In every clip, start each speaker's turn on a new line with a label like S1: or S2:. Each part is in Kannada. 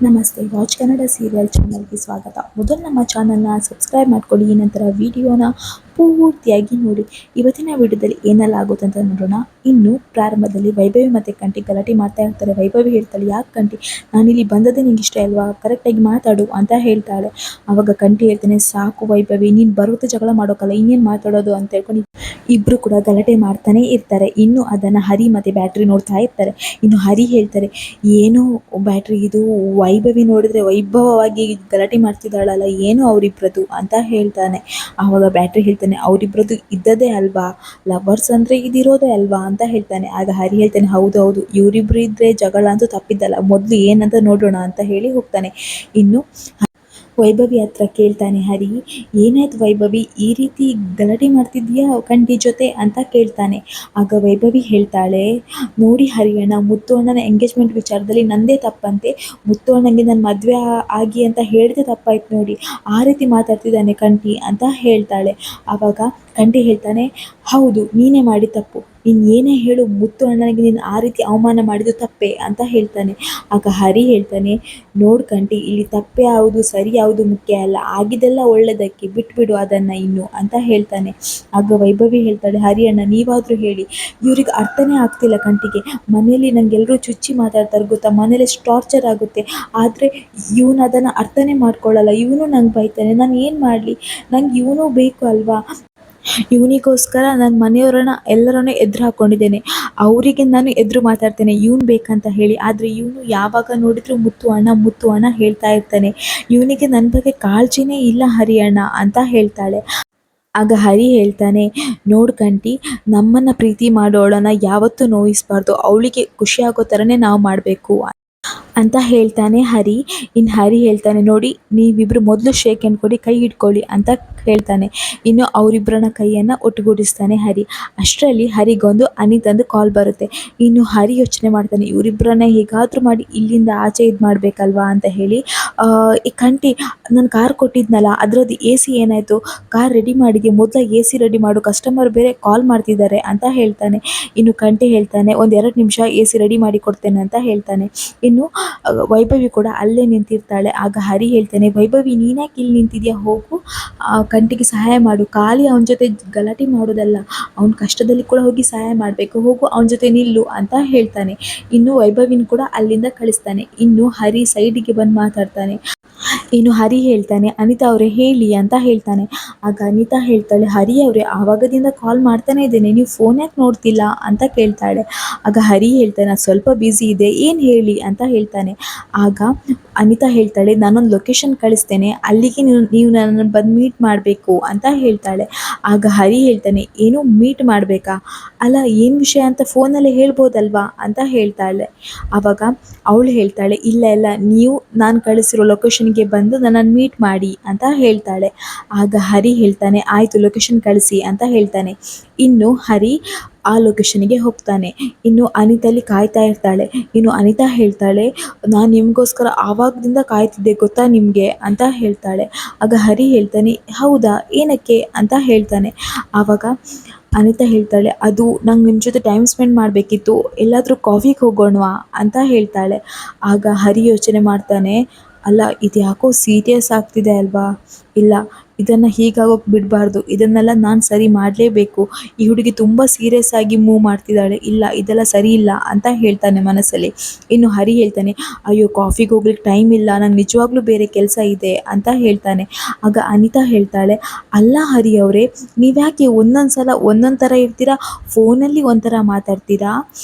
S1: ನಮಸ್ತೆ ವಾಚ್ ಕನ್ನಡ ಸೀರಿಯಲ್ ಚಾನಲ್ಗೆ ಸ್ವಾಗತ. ಮೊದಲು ನಮ್ಮ ಚಾನಲ್ನ ಸಬ್ಸ್ಕ್ರೈಬ್ ಮಾಡ್ಕೊಳ್ಳಿ, ನಂತರ ವಿಡಿಯೋನ ಪೂರ್ತಿಯಾಗಿ ನೋಡಿ. ಇವತ್ತಿನ ವಿಡಿಯೋದಲ್ಲಿ ಏನೆಲ್ಲ ಆಗುತ್ತೆ ಅಂತ ನೋಡೋಣ. ಇನ್ನು ಪ್ರಾರಂಭದಲ್ಲಿ ವೈಭವಿ ಮತ್ತು ಕಂಠಿ ಗಲಾಟೆ ಮಾಡ್ತಾ ಇರ್ತಾರೆ. ವೈಭವಿ ಹೇಳ್ತಾಳೆ, ಯಾಕೆ ಕಂಠಿ, ನಾನಿಲ್ಲಿ ಬಂದದ್ದೇ ನಿಂಗೆ ಇಷ್ಟ ಅಲ್ವಾ, ಕರೆಕ್ಟಾಗಿ ಮಾತಾಡು ಅಂತ ಹೇಳ್ತಾಳೆ. ಆವಾಗ ಕಂಠಿ ಹೇಳ್ತಾನೆ, ಸಾಕು ವೈಭವಿ, ನೀನು ಬರುತ್ತೆ ಜಗಳ ಮಾಡೋಕ್ಕಲ್ಲ, ಇನ್ನೇನು ಮಾತಾಡೋದು ಅಂತ ಹೇಳ್ಕೊಂಡು ಇಬ್ಬರು ಕೂಡ ಗಲಾಟೆ ಮಾಡ್ತಾನೆ ಇರ್ತಾರೆ. ಇನ್ನು ಅದನ್ನು ಹರಿ ಮತ್ತು ಬ್ಯಾಟ್ರಿ ನೋಡ್ತಾ ಇರ್ತಾರೆ. ಇನ್ನು ಹರಿ ಹೇಳ್ತಾರೆ, ಏನು ಬ್ಯಾಟ್ರಿ ಇದು, ವೈಭವಿ ನೋಡಿದ್ರೆ ವೈಭವವಾಗಿ ಗಲಾಟೆ ಮಾಡ್ತಿದ್ದಾಳಲ್ಲ, ಏನು ಅವರಿಬ್ಬರದು ಅಂತ ಹೇಳ್ತಾನೆ. ಆವಾಗ ಬ್ಯಾಟ್ರಿ ಹೇಳ್ತಾನೆ, ಅವರಿಬ್ಬರದು ಇದ್ದದೇ ಅಲ್ವಾ, ಲವರ್ಸ್ ಅಂದರೆ ಇದಿರೋದೇ ಅಲ್ವಾ ಅಂತ ಹೇಳ್ತಾನೆ. ಆಗ ಹರಿ ಹೇಳ್ತಾನೆ, ಹೌದು ಹೌದು, ಇವರಿಬ್ರು ಇದ್ದರೆ ಜಗಳ ಅಂತೂ ತಪ್ಪಿದ್ದಲ್ಲ, ಮೊದಲು ಏನಂತ ನೋಡೋಣ ಅಂತ ಹೇಳಿ ಹೋಗ್ತಾನೆ. ಇನ್ನು ವೈಭವಿ ಹತ್ರ ಕೇಳ್ತಾನೆ ಹರಿ, ಏನಾಯ್ತು ವೈಭವಿ, ಈ ರೀತಿ ಗಲಾಟೆ ಮಾಡ್ತಿದ್ದೀಯಾ ಕಂಠಿ ಜೊತೆ ಅಂತ ಕೇಳ್ತಾನೆ. ಆಗ ವೈಭವಿ ಹೇಳ್ತಾಳೆ, ನೋಡಿ ಹರಿಯಣ್ಣ, ಮುತ್ತು ಅಣ್ಣನ ಎಂಗೇಜ್ಮೆಂಟ್ ವಿಚಾರದಲ್ಲಿ ನಂದೇ ತಪ್ಪಂತೆ, ಮುತ್ತು ಅಣ್ಣಂಗೆ ನನ್ನ ಮದುವೆ ಆಗಿ ಅಂತ ಹೇಳಿದೆ ತಪ್ಪಾಯ್ತು ನೋಡಿ, ಆ ರೀತಿ ಮಾತಾಡ್ತಿದ್ದಾನೆ ಕಂಠಿ ಅಂತ ಹೇಳ್ತಾಳೆ. ಆವಾಗ ಕಂಠಿ ಹೇಳ್ತಾನೆ, ಹೌದು ನೀನೇ ಮಾಡಿ ತಪ್ಪು, ನೀನು ಏನೇ ಹೇಳು, ಮುತ್ತು ಅಣ್ಣನಿಗೆ ನೀನು ಆ ರೀತಿ ಅವಮಾನ ಮಾಡಿದ್ದು ತಪ್ಪೆ ಅಂತ ಹೇಳ್ತಾನೆ. ಆಗ ಹರಿ ಹೇಳ್ತಾನೆ, ನೋಡು ಕಂಠಿ, ಇಲ್ಲಿ ತಪ್ಪೆ ಯಾವುದು ಸರಿ ಯಾವುದು ಮುಖ್ಯ ಅಲ್ಲ, ಆಗಿದೆಲ್ಲ ಒಳ್ಳೆಯದಕ್ಕೆ, ಬಿಟ್ಬಿಡು ಅದನ್ನು ಇನ್ನು ಅಂತ ಹೇಳ್ತಾನೆ. ಆಗ ವೈಭವಿ ಹೇಳ್ತಾಳೆ, ಹರಿ ಅಣ್ಣ ನೀವಾದರೂ ಹೇಳಿ, ಇವ್ರಿಗೆ ಅರ್ಥನೇ ಆಗ್ತಿಲ್ಲ ಕಂಠಿಗೆ, ಮನೇಲಿ ನಂಗೆಲ್ಲರೂ ಚುಚ್ಚಿ ಮಾತಾಡ್ತಾರೆ ಗೊತ್ತಾ, ಮನೇಲಿ ಟಾರ್ಚರ್ ಆಗುತ್ತೆ, ಆದರೆ ಇವನು ಅದನ್ನು ಅರ್ಥನೇ ಮಾಡ್ಕೊಳ್ಳಲ್ಲ, ಇವನು ನಂಗೆ ಬೈತಾನೆ, ನಾನು ಏನು ಮಾಡಲಿ, ನಂಗೆ ಇವನು ಬೇಕು ಅಲ್ವಾ, ಇವನಿಗೋಸ್ಕರ ನನ್ನ ಮನೆಯವರನ್ನ ಎಲ್ಲರನ್ನೂ ಎದುರು ಹಾಕ್ಕೊಂಡಿದ್ದೇನೆ, ಅವರಿಗೆ ನಾನು ಎದುರು ಮಾತಾಡ್ತೇನೆ ಇವನು ಬೇಕಂತ ಹೇಳಿ, ಆದರೆ ಇವನು ಯಾವಾಗ ನೋಡಿದರೂ ಮುತ್ತು ಅಣ್ಣ ಹೇಳ್ತಾ ಇರ್ತಾನೆ, ಇವನಿಗೆ ನನ್ನ ಬಗ್ಗೆ ಕಾಳಜಿನೇ ಇಲ್ಲ ಹರಿಯಣ್ಣ ಅಂತ ಹೇಳ್ತಾಳೆ. ಆಗ ಹರಿ ಹೇಳ್ತಾನೆ, ನೋಡು ಕಂಠಿ, ನಮ್ಮನ್ನು ಪ್ರೀತಿ ಮಾಡೋಳನ್ನ ಯಾವತ್ತೂ ನೋಯಿಸಬಾರ್ದು, ಅವಳಿಗೆ ಖುಷಿಯಾಗೋ ಥರನೇ ನಾವು ಮಾಡಬೇಕು ಅಂತ ಹೇಳ್ತಾನೆ ಹರಿ. ಇನ್ನು ಹರಿ ಹೇಳ್ತಾನೆ, ನೋಡಿ ನೀವಿಬ್ಬರು ಮೊದಲು ಶೇಕ್ ಹ್ಯಾಂಡ್ ಕೊಡಿ, ಕೈ ಹಿಡ್ಕೊಳ್ಳಿ ಅಂತ ಹೇಳ್ತಾನೆ. ಇನ್ನು ಅವರಿಬ್ಬರನ್ನ ಕೈಯನ್ನು ಒಟ್ಟುಗೂಡಿಸ್ತಾನೆ ಹರಿ. ಅಷ್ಟರಲ್ಲಿ ಹರಿಗೊಂದು ಅನಿತಂದು ಕಾಲ್ ಬರುತ್ತೆ. ಇನ್ನು ಹರಿ ಯೋಚನೆ ಮಾಡ್ತಾನೆ, ಇವರಿಬ್ಬರನ್ನ ಹೇಗಾದರೂ ಮಾಡಿ ಇಲ್ಲಿಂದ ಆಚೆ ಇದು ಮಾಡಬೇಕಲ್ವಾ ಅಂತ ಹೇಳಿ, ಈ ಕಂಠಿ ನಾನು ಕಾರ್ ಕೊಟ್ಟಿದ್ನಲ್ಲ ಅದರದ್ದು AC ಏನಾಯಿತು, ಕಾರ್ ರೆಡಿ ಮಾಡಿದ್ದೆ, ಮೊದಲು AC ರೆಡಿ ಮಾಡು, ಕಸ್ಟಮರ್ ಬೇರೆ ಕಾಲ್ ಮಾಡ್ತಿದ್ದಾರೆ ಅಂತ ಹೇಳ್ತಾನೆ. ಇನ್ನು ಕಂಠಿ ಹೇಳ್ತಾನೆ, ಒಂದು 2 ನಿಮಿಷ AC ರೆಡಿ ಮಾಡಿ ಕೊಡ್ತೇನೆ ಅಂತ ಹೇಳ್ತಾನೆ. ಇನ್ನು ವೈಭವಿ ಕೂಡ ಅಲ್ಲೇ ನಿಂತಿರ್ತಾಳೆ. ಆಗ ಹರಿ ಹೇಳ್ತಾನೆ, ವೈಭವಿ ನೀನ್ಯಾಕೆ ಇಲ್ಲಿ ನಿಂತಿದ್ಯಾ, ಹೋಗು ಕಂಠಿಗೆ ಸಹಾಯ ಮಾಡು, ಖಾಲಿ ಅವನ ಜೊತೆ ಗಲಾಟೆ ಮಾಡೋದಲ್ಲ, ಅವನ ಕಷ್ಟದಲ್ಲಿ ಕೂಡ ಹೋಗಿ ಸಹಾಯ ಮಾಡಬೇಕು, ಹೋಗು ಅವನ ಜೊತೆ ನಿಲ್ಲು ಅಂತ ಹೇಳ್ತಾನೆ. ಇನ್ನು ವೈಭವಿನ ಕೂಡ ಅಲ್ಲಿಂದ ಕಳಿಸ್ತಾನೆ. ಇನ್ನು ಹರಿ ಸೈಡಿಗೆ ಬಂದು ಮಾತಾಡ್ತಾನೆ. ಇನ್ನು ಹರಿ ಹೇಳ್ತಾನೆ, ಅನಿತಾ ಅವರೇ ಹೇಳಿ ಅಂತ ಹೇಳ್ತಾನೆ. ಆಗ ಅನಿತಾ ಹೇಳ್ತಾಳೆ, ಹರಿ ಅವರೇ ಆವಾಗದಿಂದ ಕಾಲ್ ಮಾಡ್ತಾನೆ ಇದ್ದೇನೆ, ನೀವು ಫೋನ್ ಯಾಕೆ ನೋಡ್ತಿಲ್ಲ ಅಂತ ಕೇಳ್ತಾಳೆ. ಆಗ ಹರಿ ಹೇಳ್ತಾನೆ, ಸ್ವಲ್ಪ ಬ್ಯುಸಿ ಇದೆ, ಏನು ಹೇಳಿ ಅಂತ ಹೇಳ್ತಾನೆ. ಆಗ ಅನಿತಾ ಹೇಳ್ತಾಳೆ, ನಾನೊಂದು ಲೊಕೇಶನ್ ಕಳಿಸ್ತೇನೆ, ಅಲ್ಲಿಗೆ ನೀವು ನನ್ನನ್ನು ಬಂದು ಮೀಟ್ ಮಾಡಬೇಕು ಅಂತ ಹೇಳ್ತಾಳೆ. ಆಗ ಹರಿ ಹೇಳ್ತಾನೆ, ಏನು ಮೀಟ್ ಮಾಡಬೇಕಾ, ಅಲ್ಲ ಏನು ವಿಷಯ ಅಂತ ಫೋನಲ್ಲೇ ಹೇಳ್ಬೋದಲ್ವಾ ಅಂತ ಹೇಳ್ತಾಳೆ. ಆವಾಗ ಅವಳು ಹೇಳ್ತಾಳೆ, ಇಲ್ಲ ನೀವು ನಾನು ಕಳಿಸಿರೋ ಲೊಕೇಶನ್ಗೆ ಬಂದು ನನ್ನನ್ನು ಮೀಟ್ ಮಾಡಿ ಅಂತ ಹೇಳ್ತಾಳೆ. ಆಗ ಹರಿ ಹೇಳ್ತಾನೆ, ಆಯಿತು ಲೊಕೇಶನ್ ಕಳಿಸಿ ಅಂತ ಹೇಳ್ತಾನೆ. ಇನ್ನು ಹರಿ ಆ ಲೊಕೇಶನ್ಗೆ ಹೋಗ್ತಾನೆ. ಇನ್ನು ಅನಿತಲ್ಲಿ ಕಾಯ್ತಾ ಇರ್ತಾಳೆ. ಇನ್ನು ಅನಿತಾ ಹೇಳ್ತಾಳೆ, ನಾನು ನಿಮಗೋಸ್ಕರ ಆವಾಗದಿಂದ ಕಾಯ್ತಿದ್ದೆ ಗೊತ್ತಾ ನಿಮಗೆ ಅಂತ ಹೇಳ್ತಾಳೆ. ಆಗ ಹರಿ ಹೇಳ್ತಾನೆ, ಹೌದಾ ಏನಕ್ಕೆ ಅಂತ ಹೇಳ್ತಾನೆ. ಆವಾಗ ಅನಿತಾ ಹೇಳ್ತಾಳೆ, ಅದು ನಂಗೆ ನಿಮ್ಮ ಜೊತೆ ಟೈಮ್ ಸ್ಪೆಂಡ್ ಮಾಡಬೇಕಿತ್ತು, ಎಲ್ಲಾದರೂ ಕಾಫಿಗೆ ಹೋಗೋಣವಾ ಅಂತ ಹೇಳ್ತಾಳೆ. ಆಗ ಹರಿ ಯೋಚನೆ ಮಾಡ್ತಾನೆ, ಅಲ್ಲ ಇದು ಯಾಕೋ ಸೀರಿಯಸ್ ಆಗ್ತಿದೆ ಅಲ್ವಾ, ಇಲ್ಲ ಇದನ್ನು ಹೀಗಾಗೋಕ್ಕೆ ಬಿಡಬಾರ್ದು, ಇದನ್ನೆಲ್ಲ ನಾನು ಸರಿ ಮಾಡಲೇಬೇಕು, ಈ ಹುಡುಗಿ ತುಂಬ ಸೀರಿಯಸ್ ಆಗಿ ಮೂವ್ ಮಾಡ್ತಿದ್ದಾಳೆ, ಇಲ್ಲ ಇದೆಲ್ಲ ಸರಿ ಇಲ್ಲ ಅಂತ ಹೇಳ್ತಾನೆ ಮನಸ್ಸಲ್ಲಿ. ಇನ್ನು ಹರಿ ಹೇಳ್ತಾನೆ, ಅಯ್ಯೋ ಕಾಫಿಗೆ ಹೋಗ್ಲಿಕ್ಕೆ ಟೈಮ್ ಇಲ್ಲ, ನಂಗೆ ನಿಜವಾಗ್ಲೂ ಬೇರೆ ಕೆಲಸ ಇದೆ ಅಂತ ಹೇಳ್ತಾನೆ. ಆಗ ಅನಿತಾ ಹೇಳ್ತಾಳೆ, ಅಲ್ಲ ಹರಿ ಅವರೇ, ನೀವ್ಯಾಕೆ ಒಂದೊಂದು ಸಲ ಒಂದೊಂದು ಥರ ಇರ್ತೀರಾ, ಫೋನಲ್ಲಿ ಒಂಥರ ಮಾತಾಡ್ತೀರಾ,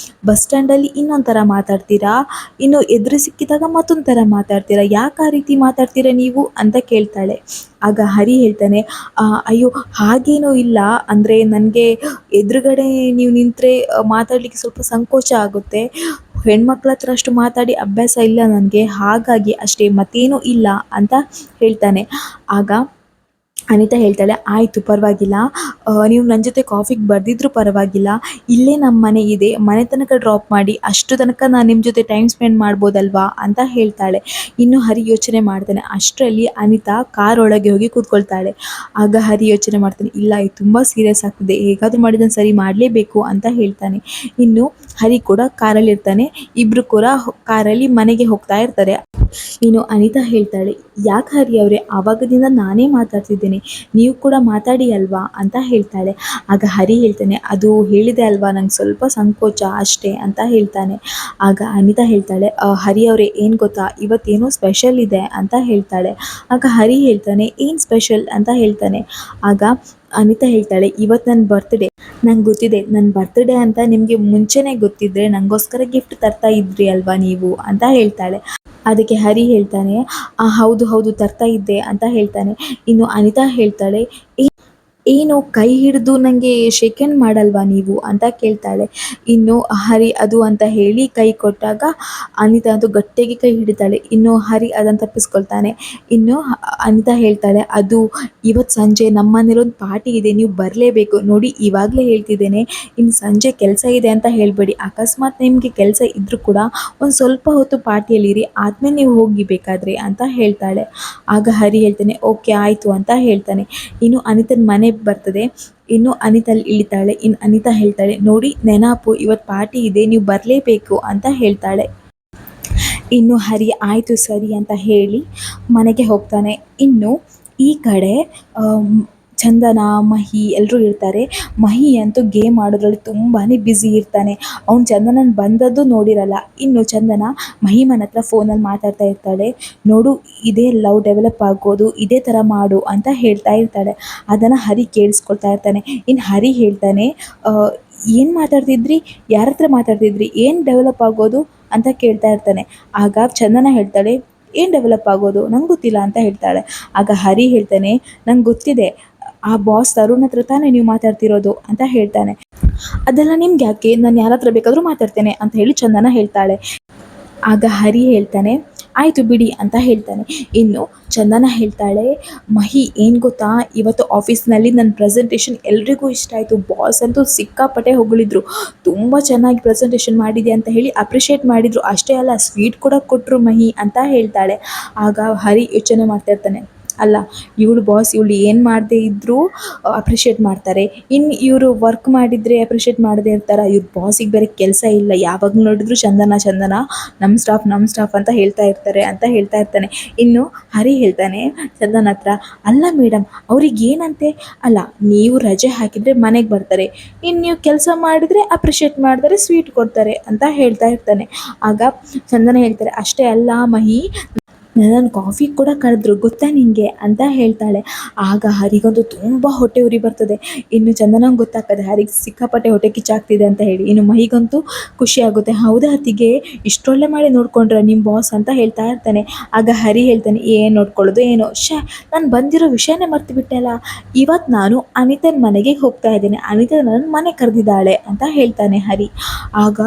S1: ಬಸ್ ಸ್ಟ್ಯಾಂಡಲ್ಲಿ ಇನ್ನೊಂದು ಥರ ಮಾತಾಡ್ತೀರಾ, ಇನ್ನು ಎದುರು ಸಿಕ್ಕಿದಾಗ ಮತ್ತೊಂದು ಥರ ಮಾತಾಡ್ತೀರಾ, ಯಾಕೆ ಆ ರೀತಿ ಮಾತಾಡ್ತೀರಾ ನೀವು ಅಂತ ಕೇಳ್ತಾಳೆ. ಆಗ ಹರಿ ಹೇಳ್ತಾನೆ, ಅಯ್ಯೋ ಹಾಗೇನೂ ಇಲ್ಲ, ಅಂದರೆ ನನಗೆ ಎದುರುಗಡೆ ನೀವು ನಿಂತರೆ ಮಾತಾಡಲಿಕ್ಕೆ ಸ್ವಲ್ಪ ಸಂಕೋಚ ಆಗುತ್ತೆ, ಹೆಣ್ಮಕ್ಳ ಹತ್ರ ಅಷ್ಟು ಮಾತಾಡಿ ಅಭ್ಯಾಸ ಇಲ್ಲ ನನಗೆ, ಹಾಗಾಗಿ ಅಷ್ಟೇ, ಮತ್ತೇನೂ ಇಲ್ಲ ಅಂತ ಹೇಳ್ತಾನೆ. ಆಗ ಅನಿತಾ ಹೇಳ್ತಾಳೆ, ಆಯಿತು ಪರವಾಗಿಲ್ಲ, ನೀವು ನನ್ನ ಜೊತೆ ಕಾಫಿಗೆ ಬರ್ದಿದ್ರೂ ಪರವಾಗಿಲ್ಲ, ಇಲ್ಲೇ ನಮ್ಮ ಮನೆ ಇದೆ, ಮನೆ ತನಕ ಡ್ರಾಪ್ ಮಾಡಿ, ಅಷ್ಟು ತನಕ ನಾನು ನಿಮ್ಮ ಜೊತೆ ಟೈಮ್ ಸ್ಪೆಂಡ್ ಮಾಡ್ಬೋದಲ್ವಾ ಅಂತ ಹೇಳ್ತಾಳೆ. ಇನ್ನು ಹರಿ ಯೋಚನೆ ಮಾಡ್ತಾನೆ. ಅಷ್ಟರಲ್ಲಿ ಅನಿತಾ ಕಾರ್ ಒಳಗೆ ಹೋಗಿ ಕೂತ್ಕೊಳ್ತಾಳೆ. ಆಗ ಹರಿ ಯೋಚನೆ ಮಾಡ್ತಾನೆ, ಇಲ್ಲ ಇದು ತುಂಬ ಸೀರಿಯಸ್ ಆಗ್ತಿದೆ, ಹೇಗಾದರೂ ಮಾಡಿ ನಾನು ಸರಿ ಮಾಡಲೇಬೇಕು ಅಂತ ಹೇಳ್ತಾನೆ. ಇನ್ನು ಹರಿ ಕೂಡ ಕಾರಲ್ಲಿರ್ತಾನೆ. ಇಬ್ಬರು ಕೂಡ ಕಾರಲ್ಲಿ ಮನೆಗೆ ಹೋಗ್ತಾ ಇರ್ತಾರೆ. ಇನ್ನು ಅನಿತಾ ಹೇಳ್ತಾಳೆ, ಯಾಕೆ ಹರಿ ಅವರೇ, ಆವಾಗದಿಂದ ನಾನೇ ಮಾತಾಡ್ತಿದ್ದೇನೆ, ನೀವು ಕೂಡ ಮಾತಾಡಿ ಅಲ್ವಾ ಅಂತ ಹೇಳ್ತಾಳೆ. ಆಗ ಹರಿ ಹೇಳ್ತಾನೆ, ಅದು ಹೇಳಿದೆ ಅಲ್ವಾ, ನಂಗೆ ಸ್ವಲ್ಪ ಸಂಕೋಚ ಅಷ್ಟೇ ಅಂತ ಹೇಳ್ತಾನೆ. ಆಗ ಅನಿತಾ ಹೇಳ್ತಾಳೆ, ಹರಿ ಅವರೇ ಏನು ಗೊತ್ತಾ, ಇವತ್ತೇನೋ ಸ್ಪೆಷಲ್ ಇದೆ ಅಂತ ಹೇಳ್ತಾಳೆ. ಆಗ ಹರಿ ಹೇಳ್ತಾನೆ, ಏನು ಸ್ಪೆಷಲ್ ಅಂತ ಹೇಳ್ತಾನೆ. ಆಗ ಅನಿತಾ ಹೇಳ್ತಾಳೆ, ಇವತ್ತು ನನ್ನ ಬರ್ತ್ಡೇ, ನಂಗೆ ಗೊತ್ತಿದೆ, ನನ್ನ ಬರ್ತ್ಡೇ ಅಂತ ನಿಮಗೆ ಮುಂಚೆನೇ ಗೊತ್ತಿದ್ರೆ ನನಗೋಸ್ಕರ ಗಿಫ್ಟ್ ತರ್ತಾ ಇದ್ರಿ ಅಲ್ವಾ ನೀವು ಅಂತ ಹೇಳ್ತಾಳೆ. ಅದಕ್ಕೆ ಹರಿ ಹೇಳ್ತಾನೆ, ಹೌದು ಹೌದು ತರ್ತಾ ಇದ್ದೆ ಅಂತ ಹೇಳ್ತಾನೆ. ಇನ್ನು ಅನಿತಾ ಹೇಳ್ತಾಳೆ, ಏನು ಕೈ ಹಿಡಿದು ನನಗೆ ಶೇಕ್ ಹ್ಯಾಂಡ್ ಮಾಡಲ್ವಾ ನೀವು ಅಂತ ಕೇಳ್ತಾಳೆ. ಇನ್ನು ಹರಿ ಅದು ಅಂತ ಹೇಳಿ ಕೈ ಕೊಟ್ಟಾಗ ಅನಿತಾ ಅದು ಗಟ್ಟಿಯಾಗಿ ಕೈ ಹಿಡಿತಾಳೆ. ಇನ್ನು ಹರಿ ಅದನ್ನು ತಪ್ಪಿಸ್ಕೊಳ್ತಾನೆ. ಇನ್ನು ಅನಿತಾ ಹೇಳ್ತಾಳೆ, ಅದು ಇವತ್ತು ಸಂಜೆ ನಮ್ಮ ಮನೇಲೊಂದು ಪಾರ್ಟಿ ಇದೆ, ನೀವು ಬರಲೇಬೇಕು, ನೋಡಿ ಇವಾಗಲೇ ಹೇಳ್ತಿದ್ದೇನೆ, ಇನ್ನು ಸಂಜೆ ಕೆಲಸ ಇದೆ ಅಂತ ಹೇಳಬೇಡಿ, ಅಕಸ್ಮಾತ್ ನಿಮಗೆ ಕೆಲಸ ಇದ್ದರೂ ಕೂಡ ಒಂದು ಸ್ವಲ್ಪ ಹೊತ್ತು ಪಾರ್ಟಿಯಲ್ಲಿರಿ, ಆದಮೇಲೆ ನೀವು ಹೋಗಿ ಬೇಕಾದರೆ ಅಂತ ಹೇಳ್ತಾಳೆ. ಆಗ ಹರಿ ಹೇಳ್ತಾನೆ, ಓಕೆ ಆಯಿತು ಅಂತ ಹೇಳ್ತಾನೆ. ಇನ್ನು ಅನಿತನ ಮನೆ ಬರ್ತದೆ. ಇನ್ನು ಅನಿತಲ್ಲಿ ಇಳಿತಾಳೆ. ಇನ್ನು ಅನಿತಾ ಹೇಳ್ತಾಳೆ, ನೋಡಿ ನೆನಪು, ಇವತ್ತು ಪಾರ್ಟಿ ಇದೆ, ನೀವು ಬರಲೇಬೇಕು ಅಂತ ಹೇಳ್ತಾಳೆ. ಇನ್ನು ಹರಿ ಆಯಿತು ಸರಿ ಅಂತ ಹೇಳಿ ಮನೆಗೆ ಹೋಗ್ತಾನೆ. ಇನ್ನು ಈ ಕಡೆ ಚಂದನ, ಮಹಿ ಎಲ್ಲರೂ ಇರ್ತಾರೆ. ಮಹಿ ಅಂತೂ ಗೇಮ್ ಆಡೋದ್ರಲ್ಲಿ ತುಂಬಾ ಬ್ಯುಸಿ ಇರ್ತಾನೆ. ಅವ್ನು ಚಂದನನ ಬಂದದ್ದು ನೋಡಿರಲ್ಲ. ಇನ್ನು ಚಂದನ ಮಹಿಮನ ಹತ್ರ ಫೋನಲ್ಲಿ ಮಾತಾಡ್ತಾ ಇರ್ತಾಳೆ. ನೋಡು, ಇದೇ ಲವ್ ಡೆವಲಪ್ ಆಗೋದು, ಇದೇ ಥರ ಮಾಡು ಅಂತ ಹೇಳ್ತಾ ಇರ್ತಾಳೆ. ಅದನ್ನು ಹರಿ ಕೇಳಿಸ್ಕೊಳ್ತಾ ಇರ್ತಾನೆ. ಇನ್ನು ಹರಿ ಹೇಳ್ತಾನೆ, ಏನು ಮಾತಾಡ್ತಿದ್ರಿ, ಯಾರ ಹತ್ರ ಮಾತಾಡ್ತಿದ್ರಿ, ಏನು ಡೆವಲಪ್ ಆಗೋದು ಅಂತ ಕೇಳ್ತಾ ಇರ್ತಾನೆ. ಆಗ ಚಂದನ ಹೇಳ್ತಾಳೆ, ಏನು ಡೆವಲಪ್ ಆಗೋದು ನಂಗೆ ಗೊತ್ತಿಲ್ಲ ಅಂತ ಹೇಳ್ತಾಳೆ. ಆಗ ಹರಿ ಹೇಳ್ತಾನೆ, ನಂಗೆ ಗೊತ್ತಿದೆ, ಆ ಬಾಸ್ ತರುಣ್ ಹತ್ರ ತಾನೇ ನೀವು ಮಾತಾಡ್ತಿರೋದು ಅಂತ ಹೇಳ್ತಾನೆ. ಅದೆಲ್ಲ ನಿಮ್ಗೆ ಯಾಕೆ, ನಾನು ಯಾರ ಹತ್ರ ಬೇಕಾದರೂ ಮಾತಾಡ್ತೇನೆ ಅಂತ ಹೇಳಿ ಚಂದನ ಹೇಳ್ತಾಳೆ. ಆಗ ಹರಿ ಹೇಳ್ತಾನೆ, ಆಯಿತು ಬಿಡಿ ಅಂತ ಹೇಳ್ತಾನೆ. ಇನ್ನು ಚಂದನ ಹೇಳ್ತಾಳೆ, ಮಹಿ ಏನು ಗೊತ್ತಾ, ಇವತ್ತು ಆಫೀಸ್ನಲ್ಲಿ ನನ್ನ ಪ್ರೆಸೆಂಟೇಷನ್ ಎಲ್ರಿಗೂ ಇಷ್ಟ ಆಯಿತು, ಬಾಸ್ ಅಂತೂ ಸಿಕ್ಕಾಪಟ್ಟೆ ಹೊಗಳಿದ್ರು, ತುಂಬ ಚೆನ್ನಾಗಿ ಪ್ರೆಸೆಂಟೇಷನ್ ಮಾಡಿದೆ ಅಂತ ಹೇಳಿ ಅಪ್ರಿಷಿಯೇಟ್ ಮಾಡಿದರು, ಅಷ್ಟೇ ಅಲ್ಲ ಸ್ವೀಟ್ ಕೂಡ ಕೊಟ್ಟರು ಮಹಿ ಅಂತ ಹೇಳ್ತಾಳೆ. ಆಗ ಹರಿ ಯೋಚನೆ ಮಾಡ್ತಾ ಇರ್ತಾನೆ, ಅಲ್ಲ ಇವಳು ಬಾಸ್, ಇವಳು ಏನು ಮಾಡದೇ ಇದ್ದರೂ ಅಪ್ರಿಷಿಯೇಟ್ ಮಾಡ್ತಾರೆ, ಇನ್ನು ಇವರು ವರ್ಕ್ ಮಾಡಿದರೆ ಅಪ್ರಿಷಿಯೇಟ್ ಮಾಡದೇ ಇರ್ತಾರೆ, ಇವ್ರ ಬಾಸಿಗೆ ಬೇರೆ ಕೆಲಸ ಇಲ್ಲ, ಯಾವಾಗ ನೋಡಿದ್ರು ಚಂದನ ಚಂದನ, ನಮ್ಮ ಸ್ಟಾಫ್ ಅಂತ ಹೇಳ್ತಾ ಇರ್ತಾರೆ ಅಂತ ಹೇಳ್ತಾ ಇರ್ತಾನೆ. ಇನ್ನು ಹರಿ ಹೇಳ್ತಾನೆ ಚಂದನ ಹತ್ರ, ಅಲ್ಲ ಮೇಡಮ್ ಅವ್ರಿಗೆ ಏನಂತೆ, ಅಲ್ಲ ನೀವು ರಜೆ ಹಾಕಿದರೆ ಮನೆಗೆ ಬರ್ತಾರೆ, ಇನ್ನು ನೀವು ಕೆಲಸ ಮಾಡಿದರೆ ಅಪ್ರಿಷಿಯೇಟ್ ಮಾಡ್ತಾರೆ, ಸ್ವೀಟ್ ಕೊಡ್ತಾರೆ ಅಂತ ಹೇಳ್ತಾ ಇರ್ತಾನೆ. ಆಗ ಚಂದನ ಹೇಳ್ತಾರೆ, ಅಷ್ಟೇ ಅಲ್ಲ ಮಹಿ, ನನ್ನ ಕಾಫಿ ಕೂಡ ಕರೆದ್ರು ಗೊತ್ತಾ ನಿನಗೆ ಅಂತ ಹೇಳ್ತಾಳೆ. ಆಗ ಹರಿಗಂತೂ ತುಂಬ ಹೊಟ್ಟೆ ಉರಿ ಬರ್ತದೆ. ಇನ್ನು ಚಂದನಂಗೆ ಗೊತ್ತಾಗ್ತದೆ ಹರಿಗೆ ಸಿಕ್ಕಾಪಟ್ಟೆ ಹೊಟ್ಟೆ ಕಿಚ್ಚಾಗ್ತಿದೆ ಅಂತ ಹೇಳಿ. ಇನ್ನು ಮಹಿಗಂತೂ ಖುಷಿ ಆಗುತ್ತೆ, ಹೌದಾ ಅತ್ತಿಗೆ, ಇಷ್ಟೊಳ್ಳೆ ಮಾಡಿ ನೋಡ್ಕೊಂಡ್ರೆ ನಿಮ್ಮ ಬಾಸ್ ಅಂತ ಹೇಳ್ತಾ ಇರ್ತಾನೆ. ಆಗ ಹರಿ ಹೇಳ್ತಾನೆ, ಏನು ನೋಡ್ಕೊಳ್ಳೋದು ಏನೋ, ನಾನು ಬಂದಿರೋ ವಿಷಯನೇ ಮರ್ತು ಬಿಟ್ಟೆಲ್ಲ, ಇವತ್ತು ನಾನು ಅನಿತನ ಮನೆಗೆ ಹೋಗ್ತಾ ಇದ್ದೇನೆ, ಅನಿತಾ ನನ್ನ ಮನೆ ಕರೆದಿದ್ದಾಳೆ ಅಂತ ಹೇಳ್ತಾನೆ ಹರಿ. ಆಗ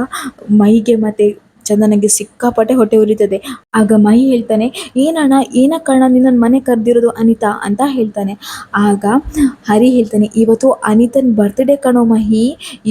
S1: ಮೈಗೆ ಮತ್ತು ಚಂದನಿಗೆ ಸಿಕ್ಕಾಪಟ್ಟೆ ಹೊಟ್ಟೆ ಉರಿತದೆ. ಆಗ ಮಹಿ ಹೇಳ್ತಾನೆ, ಏನಣ್ಣ, ಏನಕ್ಕಣ್ಣ ನಿನ್ನ ಮನೆ ಕರೆದಿರೋದು ಅನಿತಾ ಅಂತ ಹೇಳ್ತಾನೆ. ಆಗ ಹರಿ ಹೇಳ್ತಾನೆ, ಇವತ್ತು ಅನಿತನ ಬರ್ತ್ಡೇ ಕಣೋ ಮಹಿ,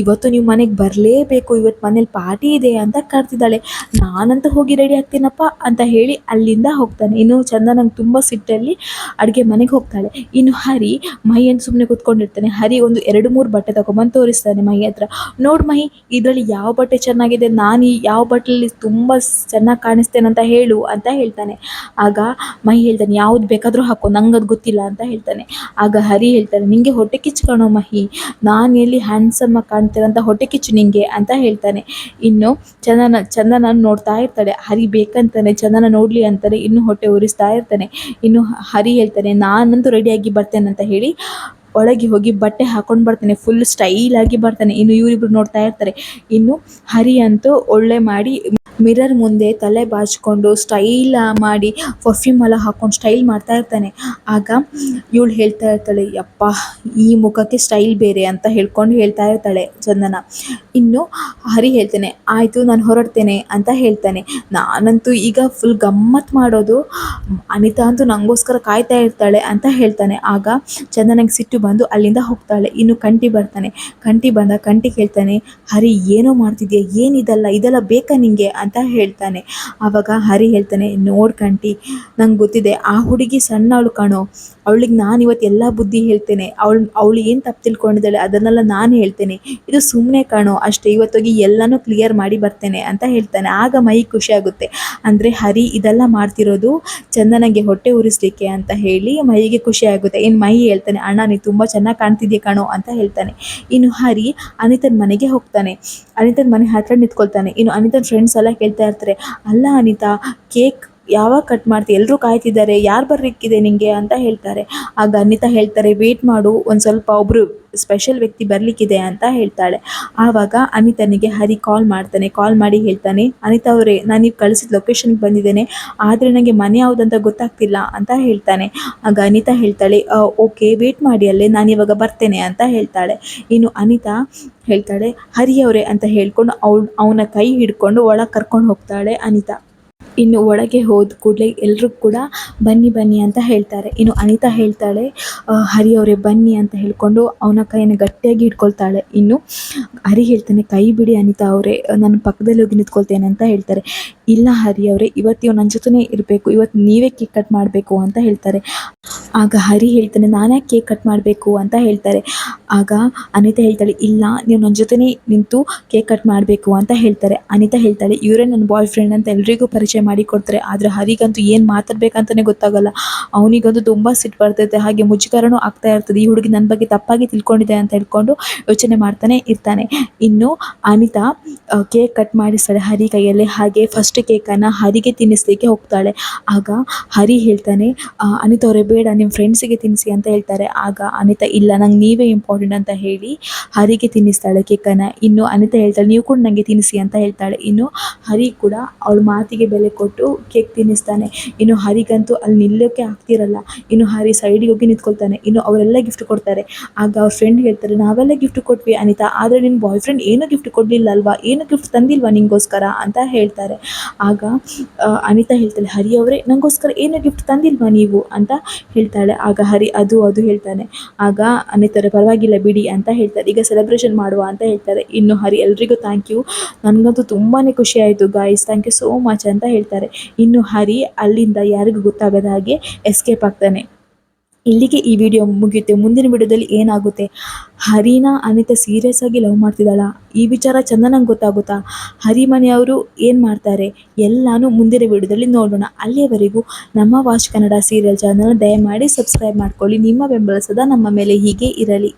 S1: ಇವತ್ತು ನೀವು ಮನೆಗೆ ಬರಲೇಬೇಕು, ಇವತ್ತು ಮನೇಲಿ ಪಾರ್ಟಿ ಇದೆ ಅಂತ ಕರೆದಿದ್ದಾಳೆ, ನಾನಂತೂ ಹೋಗಿ ರೆಡಿ ಆಗ್ತೀನಪ್ಪ ಅಂತ ಹೇಳಿ ಅಲ್ಲಿಂದ ಹೋಗ್ತಾನೆ. ಇನ್ನು ಚಂದನಂಗೆ ತುಂಬ ಸಿಟ್ಟಲ್ಲಿ ಅಡುಗೆ ಮನೆಗೆ ಹೋಗ್ತಾಳೆ. ಇನ್ನು ಹರಿ ಮಹಿ ಅಂತ ಸುಮ್ಮನೆ ಕೂತ್ಕೊಂಡಿರ್ತಾನೆ. ಹರಿ ಒಂದು 2-3 ಬಟ್ಟೆ ತಗೊಂಬಂದು ತೋರಿಸ್ತಾನೆ ಮಹಿ ಹತ್ರ. ನೋಡು ಮಹಿ, ಇದರಲ್ಲಿ ಯಾವ ಬಟ್ಟೆ ಚೆನ್ನಾಗಿದೆ, ನಾನು ಯಾವ ಬಟ್ಟೆಲಿ ತುಂಬ ಚೆನ್ನಾಗಿ ಕಾಣಿಸ್ತೇನೆ ಅಂತ ಹೇಳು ಅಂತ ಹೇಳ್ತಾನೆ. ಆಗ ಮಹಿ ಹೇಳ್ತಾನೆ, ಯಾವ್ದು ಬೇಕಾದರೂ ಹಾಕೋ, ನಂಗೆ ಅದು ಗೊತ್ತಿಲ್ಲ ಅಂತ ಹೇಳ್ತಾನೆ. ಆಗ ಹರಿ ಹೇಳ್ತಾನೆ, ನಿಂಗೆ ಹೊಟ್ಟೆ ಕಿಚ್ಚು ಕಾಣೋ ಮಹಿ, ನಾನು ಎಲ್ಲಿ ಹ್ಯಾಂಡ್ಸಮ್ ಆಗಿ ಕಾಣ್ತೇನೆ ಅಂತ ಹೊಟ್ಟೆ ಕಿಚ್ಚು ನಿಂಗೆ ಅಂತ ಹೇಳ್ತಾನೆ. ಇನ್ನು ಚಂದನ ನೋಡ್ತಾ ಇರ್ತಾಳೆ. ಹರಿ ಬೇಕಂತಾನೆ ಚಂದನ ನೋಡಲಿ ಅಂತಾನೆ ಇನ್ನು ಹೊಟ್ಟೆ ಉರಿಸ್ತಾ ಇರ್ತಾನೆ. ಇನ್ನು ಹರಿ ಹೇಳ್ತಾನೆ, ನಾನಂತೂ ರೆಡಿಯಾಗಿ ಬರ್ತೇನೆ ಅಂತ ಹೇಳಿ ಒಳಗೆ ಹೋಗಿ ಬಟ್ಟೆ ಹಾಕೊಂಡು ಬರ್ತಾನೆ, ಫುಲ್ ಸ್ಟೈಲಾಗಿ ಬರ್ತಾನೆ. ಇನ್ನು ಇವರಿಬ್ರು ನೋಡ್ತಾ ಇರ್ತಾರೆ. ಇನ್ನು ಹರಿ ಅಂತೂ ಒಳ್ಳೆ ಮಾಡಿ ಮಿರರ್ ಮುಂದೆ ತಲೆ ಬಾಚಿಕೊಂಡು ಸ್ಟೈಲ್ ಮಾಡಿ ಪರ್ಫ್ಯೂಮ್ ಎಲ್ಲ ಹಾಕೊಂಡು ಸ್ಟೈಲ್ ಮಾಡ್ತಾ ಇರ್ತಾನೆ. ಆಗ ಇವಳು ಹೇಳ್ತಾ ಇರ್ತಾಳೆ, ಯಪ್ಪ ಈ ಮುಖಕ್ಕೆ ಸ್ಟೈಲ್ ಬೇರೆ ಅಂತ ಹೇಳ್ಕೊಂಡು ಹೇಳ್ತಾ ಇರ್ತಾಳೆ ಚಂದನ. ಇನ್ನು ಹರಿ ಹೇಳ್ತಾನೆ, ಆಯಿತು ನಾನು ಹೊರಡ್ತೇನೆ ಅಂತ ಹೇಳ್ತಾನೆ. ನಾನಂತೂ ಈಗ ಫುಲ್ ಗಮ್ಮತ್ ಮಾಡೋದು, ಅನಿತಾ ಅಂತೂ ನನಗೋಸ್ಕರ ಕಾಯ್ತಾ ಇರ್ತಾಳೆ ಅಂತ ಹೇಳ್ತಾನೆ. ಆಗ ಚಂದನಗೆ ಸಿಟ್ಟು ಬಂದು ಅಲ್ಲಿಂದ ಹೋಗ್ತಾಳೆ. ಇನ್ನು ಕಂಠಿ ಬರ್ತಾನೆ. ಕಂಠಿ ಬಂದ ಕಂಠಿಗೆ ಹೇಳ್ತಾನೆ, ಹರಿ ಏನೋ ಮಾಡ್ತಿದ್ಯಾ, ಇದೆಲ್ಲ ಬೇಕಾ ನಿಂಗೆ ಅಂತ ಹೇಳ್ತಾನೆ. ಆವಾಗ ಹರಿ ಹೇಳ್ತಾನೆ, ನೋಡ್ ಕಂಠಿ, ನಂಗೆ ಗೊತ್ತಿದೆ ಆ ಹುಡುಗಿ ಸಣ್ಣವಳು ಕಾಣೋ, ಅವಳಿಗೆ ನಾನು ಇವತ್ತು ಎಲ್ಲ ಬುದ್ಧಿ ಹೇಳ್ತೇನೆ. ಅವಳು ಏನು ತಪ್ಪು ತಿಳ್ಕೊಂಡಿದ್ದಾಳೆ ಅದನ್ನೆಲ್ಲ ನಾನು ಹೇಳ್ತೇನೆ. ಇದು ಸುಮ್ಮನೆ ಕಾಣೋ ಅಷ್ಟೇ, ಇವತ್ತೋಗಿ ಎಲ್ಲನೂ ಕ್ಲಿಯರ್ ಮಾಡಿ ಬರ್ತೇನೆ ಅಂತ ಹೇಳ್ತಾನೆ. ಆಗ ಮೈ ಖುಷಿ ಆಗುತ್ತೆ. ಅಂದರೆ ಹರಿ ಇದೆಲ್ಲ ಮಾಡ್ತಿರೋದು ಚಂದನಗೆ ಹೊಟ್ಟೆ ಉರಿಸ್ಲಿಕ್ಕೆ ಅಂತ ಹೇಳಿ ಮೈಗೆ ಖುಷಿ ಆಗುತ್ತೆ. ಇನ್ನು ಮೈ ಹೇಳ್ತಾನೆ, ಅಣ್ಣ ನೀನು ತುಂಬ ಚೆನ್ನಾಗಿ ಕಾಣ್ತಿದ್ಯಾ ಕಾಣೋ ಅಂತ ಹೇಳ್ತಾನೆ. ಇನ್ನು ಹರಿ ಅನಿತನ ಮನೆಗೆ ಹೋಗ್ತಾನೆ. ಅನಿತನ ಮನೆ ಹತ್ರ ನಿಂತ್ಕೊಳ್ತಾನೆ. ಇನ್ನು ಅನಿತನ ಫ್ರೆಂಡ್ಸ್ ಎಲ್ಲ ಕೇಳ್ತಾ ಇರ್ತಾರೆ, ಅಲ್ಲ ಅನಿತಾ, ಕೇಕ್ ಯಾವಾಗ ಕಟ್ ಮಾಡ್ತೀವಿ, ಎಲ್ಲರೂ ಕಾಯ್ತಿದ್ದಾರೆ, ಯಾರು ಬರ್ಲಿಕ್ಕಿದೆ ನಿಂಗೆ ಅಂತ ಹೇಳ್ತಾರೆ. ಆಗ ಅನಿತಾ ಹೇಳ್ತಾರೆ, ವೇಟ್ ಮಾಡು, ಒಂದು ಸ್ವಲ್ಪ ಒಬ್ಬರು ಸ್ಪೆಷಲ್ ವ್ಯಕ್ತಿ ಬರಲಿಕ್ಕಿದೆ ಅಂತ ಹೇಳ್ತಾಳೆ. ಆವಾಗ ಅನಿತನಿಗೆ ಹರಿ ಕಾಲ್ ಮಾಡ್ತಾನೆ. ಕಾಲ್ ಮಾಡಿ ಹೇಳ್ತಾನೆ, ಅನಿತಾ ಅವರೇ, ನಾನು ನೀವು ಕಳಿಸಿದ ಲೊಕೇಶನ್ಗೆ ಬಂದಿದ್ದೇನೆ, ಆದರೆ ನನಗೆ ಮನೆ ಯಾವುದಂತ ಗೊತ್ತಾಗ್ತಿಲ್ಲ ಅಂತ ಹೇಳ್ತಾನೆ. ಆಗ ಅನಿತಾ ಹೇಳ್ತಾಳೆ, ಓಕೆ ವೇಟ್ ಮಾಡಿ ಅಲ್ಲೇ, ನಾನು ಇವಾಗ ಬರ್ತೇನೆ ಅಂತ ಹೇಳ್ತಾಳೆ. ಇನ್ನು ಅನಿತಾ ಹೇಳ್ತಾಳೆ, ಹರಿ ಅವರೇ ಅಂತ ಹೇಳ್ಕೊಂಡು ಅವನ ಕೈ ಹಿಡ್ಕೊಂಡು ಒಳಗೆ ಕರ್ಕೊಂಡು ಹೋಗ್ತಾಳೆ ಅನಿತಾ. ಇನ್ನು ಒಳಗೆ ಹೋದ ಕೂಡಲೇ ಎಲ್ಲರೂ ಕೂಡ ಬನ್ನಿ ಬನ್ನಿ ಅಂತ ಹೇಳ್ತಾರೆ. ಇನ್ನು ಅನಿತಾ ಹೇಳ್ತಾಳೆ, ಹರಿ ಅವರೇ ಬನ್ನಿ ಅಂತ ಹೇಳ್ಕೊಂಡು ಅವನ ಕೈಯನ್ನು ಗಟ್ಟಿಯಾಗಿ ಹಿಡ್ಕೊಳ್ತಾಳೆ. ಇನ್ನು ಹರಿ ಹೇಳ್ತಾನೆ, ಕೈ ಬಿಡಿ ಅನಿತಾ ಅವರೇ, ನಾನು ಪಕ್ಕದಲ್ಲಿ ಹೋಗಿ ನಿಂತ್ಕೊಳ್ತೇನೆ ಅಂತ ಹೇಳ್ತಾರೆ. ಇಲ್ಲ ಹರಿ ಅವರೇ, ಇವತ್ತು ನನ್ನ ಜೊತೆನೇ ಇರಬೇಕು, ಇವತ್ತು ನೀವೇ ಕೇಕ್ ಕಟ್ ಮಾಡಬೇಕು ಅಂತ ಹೇಳ್ತಾರೆ. ಆಗ ಹರಿ ಹೇಳ್ತಾನೆ, ನಾನೇ ಕೇಕ್ ಕಟ್ ಮಾಡಬೇಕು ಅಂತ ಹೇಳ್ತಾರೆ. ಆಗ ಅನಿತಾ ಹೇಳ್ತಾಳೆ, ಇಲ್ಲ ನೀವು ನನ್ನ ಜೊತೆನೇ ನಿಂತು ಕೇಕ್ ಕಟ್ ಮಾಡಬೇಕು ಅಂತ ಹೇಳ್ತಾರೆ. ಅನಿತಾ ಹೇಳ್ತಾಳೆ, ಇವರೇ ನನ್ನ ಬಾಯ್ ಫ್ರೆಂಡ್ ಅಂತ ಎಲ್ರಿಗೂ ಪರಿಚಯ ಮಾಡಿ ಕೊಡ್ತಾರೆ. ಆದರೆ ಹರಿಗಂತೂ ಏನು ಮಾತಾಡಬೇಕಂತಲೇ ಗೊತ್ತಾಗಲ್ಲ. ಅವನಿಗಂತೂ ತುಂಬ ಸಿಟ್ಟು ಬರ್ತೈತೆ, ಹಾಗೆ ಮುಜುಗರನೂ ಆಗ್ತಾ ಇರ್ತದೆ. ಈ ಹುಡುಗಿ ನನ್ನ ಬಗ್ಗೆ ತಪ್ಪಾಗಿ ತಿಳ್ಕೊಂಡಿದೆ ಅಂತ ಹೇಳ್ಕೊಂಡು ಯೋಚನೆ ಮಾಡ್ತಾನೆ ಇರ್ತಾನೆ. ಇನ್ನು ಅನಿತಾ ಕೇಕ್ ಕಟ್ ಮಾಡಿಸ್ತಾಳೆ ಹರಿ ಕೈಯಲ್ಲಿ. ಹಾಗೆ ಫಸ್ಟ್ ಕೇಕನ್ನು ಹರಿಗೆ ತಿನ್ನಿಸ್ಲಿಕ್ಕೆ ಹೋಗ್ತಾಳೆ. ಆಗ ಹರಿ ಹೇಳ್ತಾನೆ, ಅನಿತಾ ಅವರೇ ಬೇಡ, ನಿಮ್ಮ ಫ್ರೆಂಡ್ಸಿಗೆ ತಿನ್ನಿಸಿ ಅಂತ ಹೇಳ್ತಾರೆ. ಆಗ ಅನಿತಾ, ಇಲ್ಲ ನಂಗೆ ನೀವೇ ಇಂಪಾರ್ಟೆಂಟ್ ಅಂತ ಹೇಳಿ ಹರಿಗೆ ತಿನ್ನಿಸ್ತಾಳೆ ಕೇಕನ್ನು. ಇನ್ನು ಅನಿತಾ ಹೇಳ್ತಾಳೆ, ನೀವು ಕೂಡ ನನಗೆ ತಿನ್ನಿಸಿ ಅಂತ ಹೇಳ್ತಾಳೆ. ಇನ್ನು ಹರಿ ಕೂಡ ಅವಳ ಮಾತಿಗೆ ಬೆಲೆ ಕೊಟ್ಟು ಕೇಕ್ ತಿನ್ನಿಸ್ತಾನೆ. ಇನ್ನು ಹರಿಗಂತೂ ಅಲ್ಲಿ ನಿಲ್ಲೋಕ್ಕೆ ಆಗ್ತಿರಲ್ಲ. ಇನ್ನು ಹರಿ ಸೈಡಿಗೆ ಹೋಗಿ ನಿಂತ್ಕೊಳ್ತಾನೆ. ಇನ್ನು ಅವರೆಲ್ಲ ಗಿಫ್ಟ್ ಕೊಡ್ತಾರೆ. ಆಗ ಅವ್ರ ಫ್ರೆಂಡ್ ಹೇಳ್ತಾರೆ, ನಾವೆಲ್ಲ ಗಿಫ್ಟ್ ಕೊಟ್ವಿ ಅನಿತಾ, ಆದರೆ ನಿನ್ನ ಬಾಯ್ ಫ್ರೆಂಡ್ ಏನೂ ಗಿಫ್ಟ್ ಕೊಡಲಿಲ್ಲ ಅಲ್ವಾ, ಏನು ಗಿಫ್ಟ್ ತಂದಿಲ್ವಾ ನಿಂಗೋಸ್ಕರ ಅಂತ ಹೇಳ್ತಾರೆ. ಆಗ ಅನಿತಾ ಹೇಳ್ತಾಳೆ, ಹರಿ ಅವರೇ ನನಗೋಸ್ಕರ ಏನು ಗಿಫ್ಟ್ ತಂದಿಲ್ವಾ ನೀವು ಅಂತ ಹೇಳ್ತಾಳೆ. ಆಗ ಹರಿ ಅದು ಹೇಳ್ತಾನೆ. ಆಗ ಅನಿತಾರೆ, ಪರವಾಗಿಲ್ಲ ಬಿಡಿ ಅಂತ ಹೇಳ್ತಾರೆ, ಈಗ ಸೆಲೆಬ್ರೇಷನ್ ಮಾಡುವ ಅಂತ ಹೇಳ್ತಾರೆ. ಇನ್ನು ಹರಿ ಎಲ್ರಿಗೂ ಥ್ಯಾಂಕ್ ಯು, ನನಗಂತೂ ತುಂಬಾ ಖುಷಿ ಆಯಿತು guys, thank you so much ಅಂತ ಹೇಳ್ತಾರೆ. ಇನ್ನು ಹರಿ ಅಲ್ಲಿಂದ ಯಾರಿಗೂ ಗೊತ್ತಾಗದ ಹಾಗೆ ಎಸ್ಕೇಪ್ ಆಗ್ತಾನೆ. ಇಲ್ಲಿಗೆ ಈ ವಿಡಿಯೋ ಮುಗಿಯುತ್ತೆ. ಮುಂದಿನ ವಿಡಿಯೋದಲ್ಲಿ ಏನಾಗುತ್ತೆ, ಹರಿನ ಅನಿತಾ ಸೀರಿಯಸ್ ಆಗಿ ಲವ್ ಮಾಡ್ತಿದ್ದಾಳ, ಈ ವಿಚಾರ ಚಂದನಂಗೆ ಗೊತ್ತಾಗುತ್ತಾ, ಹರಿ ಮನೆಯವರು ಏನು ಮಾಡ್ತಾರೆ, ಎಲ್ಲನೂ ಮುಂದಿನ ವಿಡಿಯೋದಲ್ಲಿ ನೋಡೋಣ. ಅಲ್ಲಿಯವರೆಗೂ ನಮ್ಮ ವಾಚ್ ಕನ್ನಡ ಸೀರಿಯಲ್ ಚಾನಲ್ ದಯಮಾಡಿ ಸಬ್ಸ್ಕ್ರೈಬ್ ಮಾಡ್ಕೊಳ್ಳಿ. ನಿಮ್ಮ ಬೆಂಬಲ ಸದಾ ನಮ್ಮ ಮೇಲೆ ಹೀಗೆ ಇರಲಿ.